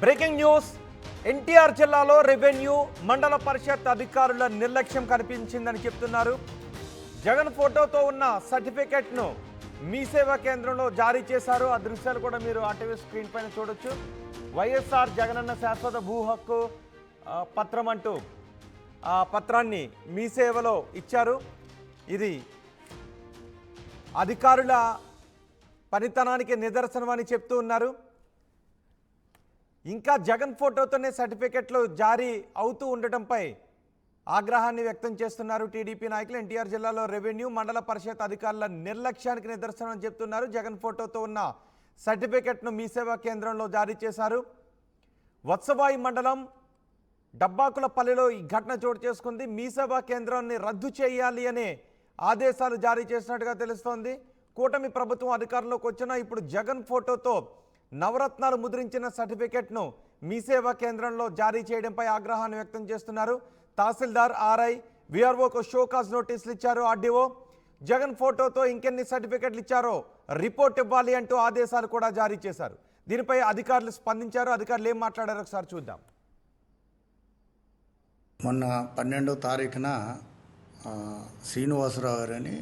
Breaking news. NTR జిల్లాలో revenue మండల పరిషత్ అధికారుల నిర్లక్ష్యం కనిపించిందని చెప్తున్నారు. జగన్ ఫోటోతో ఉన్న సర్టిఫికెట్ను మీ సేవా కేంద్రంలో జారీ చేశారు. ఆ దృశ్యాలు కూడా మీరు ఆర్టీవీ స్క్రీన్ పైన చూడొచ్చు. వైఎస్ఆర్ జగనన్న శాశ్వత భూ హక్కు పత్రం అంటూ ఆ పత్రాన్ని మీ సేవలో ఇచ్చారు. ఇది అధికారుల పనితనానికి నిదర్శనం అని చెప్తూ ఉన్నారు. ఇంకా జగన్ ఫోటోతోనే సర్టిఫికెట్లు జారీ అవుతూ ఉండటంపై ఆగ్రహాన్ని వ్యక్తం చేస్తున్నారు టీడీపీ నాయకులు. ఎన్టీఆర్ జిల్లాలో రెవెన్యూ మండల పరిషత్ అధికారుల నిర్లక్ష్యానికి నిదర్శనం అని చెప్తున్నారు. జగన్ ఫోటోతో ఉన్న సర్టిఫికెట్ను మీ సేవా కేంద్రంలో జారీ చేశారు. వత్సవాయి మండలం డబ్బాకులపల్లిలో ఈ ఘటన చోటు చేసుకుంది. మీ సేవా కేంద్రాన్ని రద్దు చేయాలి అనే ఆదేశాలు జారీ చేసినట్టుగా తెలుస్తోంది. కూటమి ప్రభుత్వం అధికారంలోకి వచ్చినా ఇప్పుడు జగన్ ఫోటోతో నవరత్నాలు ముద్రించిన సర్టిఫికెట్ను మీ సేవా కేంద్రంలో జారీ చేయడంపై ఆగ్రహాన్ని వ్యక్తం చేస్తున్నారు. తహసీల్దార్, ఆర్ఐ, విఆర్ఓకు షోకాజ్ నోటీసులు ఇచ్చారు ఆర్డీఓ. జగన్ ఫోటోతో ఇంకెన్ని సర్టిఫికెట్లు ఇచ్చారో రిపోర్ట్ ఇవ్వాలి అంటూ ఆదేశాలు కూడా జారీ చేశారు. దీనిపై అధికారులు స్పందించారు. అధికారులు ఏం మాట్లాడారో ఒకసారి చూద్దాం. మొన్న 12వ తారీఖున శ్రీనివాసరావు గారని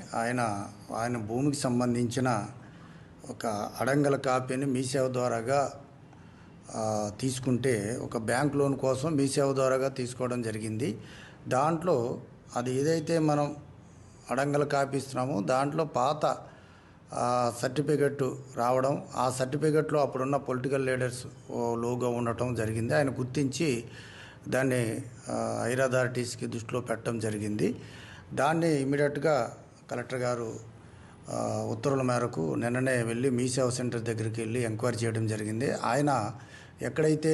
ఆయన భూమికి సంబంధించిన ఒక అడంగల కాపీని మీ సేవ ద్వారాగా తీసుకుంటే, ఒక బ్యాంక్ లోన్ కోసం మీ సేవ ద్వారాగా తీసుకోవడం జరిగింది. దాంట్లో అది ఏదైతే మనం అడంగల కాపీ ఇస్తున్నామో దాంట్లో పాత సర్టిఫికెట్ రావడం, ఆ సర్టిఫికెట్లో అప్పుడున్న పొలిటికల్ లీడర్స్ లోగో ఉండటం జరిగింది. ఆయన గుర్తించి దాన్ని హైర్ అథారిటీస్కి దృష్టిలో పెట్టడం జరిగింది. దాన్ని ఇమీడియట్గా కలెక్టర్ గారు ఉత్తర్వుల మేరకు నిన్ననే వెళ్ళి మీ సేవ సెంటర్ దగ్గరికి వెళ్ళి ఎంక్వైరీ చేయడం జరిగింది. ఆయన ఎక్కడైతే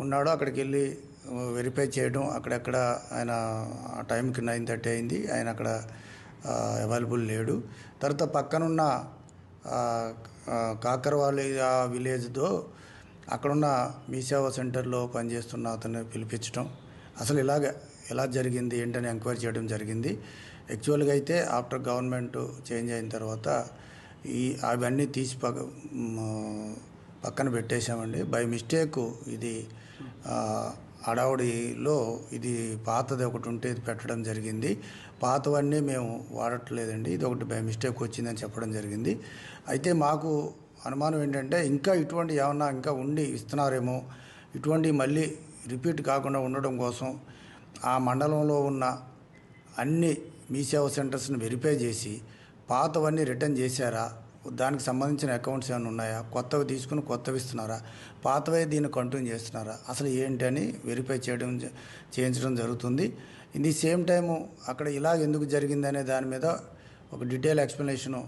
ఉన్నాడో అక్కడికి వెళ్ళి వెరిఫై చేయడం, అక్కడెక్కడ ఆయన ఆ టైంకి 9:30 అయింది, ఆయన అక్కడ అవైలబుల్ లేడు. తర్వాత పక్కనున్న కాకరవాలి విలేజ్తో అక్కడున్న మీ సేవా సెంటర్లో పనిచేస్తున్న అతన్ని పిలిపించడం, అసలు ఎలా జరిగింది ఏంటని ఎంక్వైరీ చేయడం జరిగింది. యాక్చువల్గా అయితే ఆఫ్టర్ గవర్నమెంట్ చేంజ్ అయిన తర్వాత అవన్నీ తీసి పక్కన పెట్టేశామండి. బై మిస్టేక్ ఇది హడావుడిలో ఇది పాతది ఒకటి ఉంటే ఇది పెట్టడం జరిగింది. పాతవన్నీ మేము వాడట్లేదండి, ఇది ఒకటి బై మిస్టేక్ వచ్చిందని చెప్పడం జరిగింది. అయితే మాకు అనుమానం ఏంటంటే ఇంకా ఇటువంటి ఏమన్నా ఇంకా ఉండి ఇస్తున్నారేమో, ఇటువంటి మళ్ళీ రిపీట్ కాకుండా ఉండడం కోసం ఆ మండలంలో ఉన్న అన్ని మీ సేవా సెంటర్స్ని వెరిఫై చేసి పాతవన్నీ రిటర్న్ చేశారా, దానికి సంబంధించిన అకౌంట్స్ ఏమైనా ఉన్నాయా, కొత్తవి తీసుకుని కొత్తవి ఇస్తున్నారా, పాతవే దీన్ని కంటిన్యూ చేస్తున్నారా, అసలు ఏంటి అని వెరిఫై చేయించడం జరుగుతుంది. ఇన్ ది సేమ్ టైము అక్కడ ఇలా ఎందుకు జరిగింది అనే దాని మీద ఒక డీటెయిల్ ఎక్స్ప్లెనేషను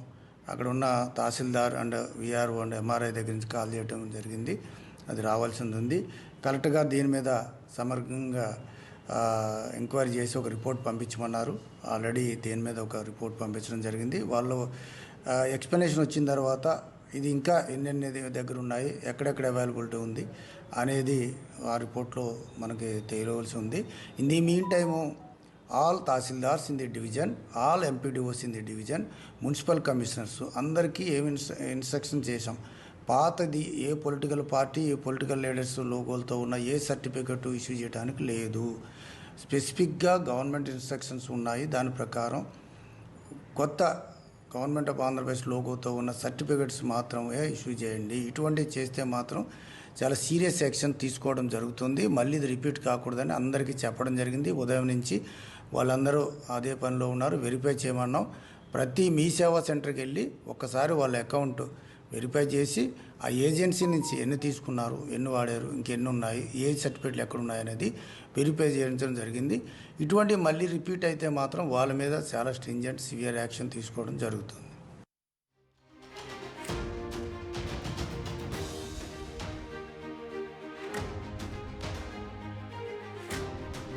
అక్కడ ఉన్న తహసీల్దార్ అండ్ విఆర్ఓ అండ్ ఎంఆర్ఐ దగ్గర నుంచి కాల్ చేయడం జరిగింది. అది రావాల్సింది ఉంది. కలెక్టర్ గారు దీని మీద సమగ్రంగా ఎంక్వైరీ చేసి ఒక రిపోర్ట్ పంపించమన్నారు. ఆల్రెడీ దీని మీద ఒక రిపోర్ట్ పంపించడం జరిగింది. వాళ్ళు ఎక్స్ప్లెనేషన్ వచ్చిన తర్వాత ఇది ఇంకా ఎన్నెన్ని దగ్గర ఉన్నాయి, ఎక్కడెక్కడ అవైలబిలిటీ ఉంది అనేది ఆ రిపోర్ట్లో మనకి తెలియవలసి ఉంది. In the mean time all tahsildars in the division, all MPDOs in the division, municipal commissioners అందరికీ ఏమి ఇన్స్ట్రక్షన్ చేశాం, పాతది ఏ పొలిటికల్ పార్టీ, ఏ పొలిటికల్ లీడర్స్ లోగోలతో ఉన్న ఏ సర్టిఫికెట్ ఇష్యూ చేయడానికి లేదు. స్పెసిఫిక్గా గవర్నమెంట్ ఇన్స్ట్రక్షన్స్ ఉన్నాయి. దాని ప్రకారం కొత్త గవర్నమెంట్ ఆఫ్ ఆంధ్రప్రదేశ్ లోగోతో ఉన్న సర్టిఫికెట్స్ మాత్రమే ఇష్యూ చేయండి. ఇటువంటివి చేస్తే మాత్రం చాలా సీరియస్ యాక్షన్ తీసుకోవడం జరుగుతుంది. మళ్ళీ ఇది రిపీట్ కాకూడదని అందరికీ చెప్పడం జరిగింది. ఉదయం నుంచి వాళ్ళందరూ అదే పనిలో ఉన్నారు. వెరిఫై చేయమన్నాం. ప్రతి మీ సేవా సెంటర్కి వెళ్ళి ఒక్కసారి వాళ్ళ అకౌంట్ వెరిఫై చేసి ఆ ఏజెన్సీ నుంచి ఎన్ని తీసుకున్నారు, ఎన్ని వాడారు, ఇంకెన్ని ఉన్నాయి, ఏ సర్టిఫికెట్లు ఎక్కడ ఉన్నాయి అనేది వెరిఫై చేయడం జరిగింది. ఇటువంటి మళ్ళీ రిపీట్ అయితే మాత్రం వాళ్ళ మీద చాలా స్ట్రింజెంట్ సివియర్ యాక్షన్ తీసుకోవడం జరుగుతుంది.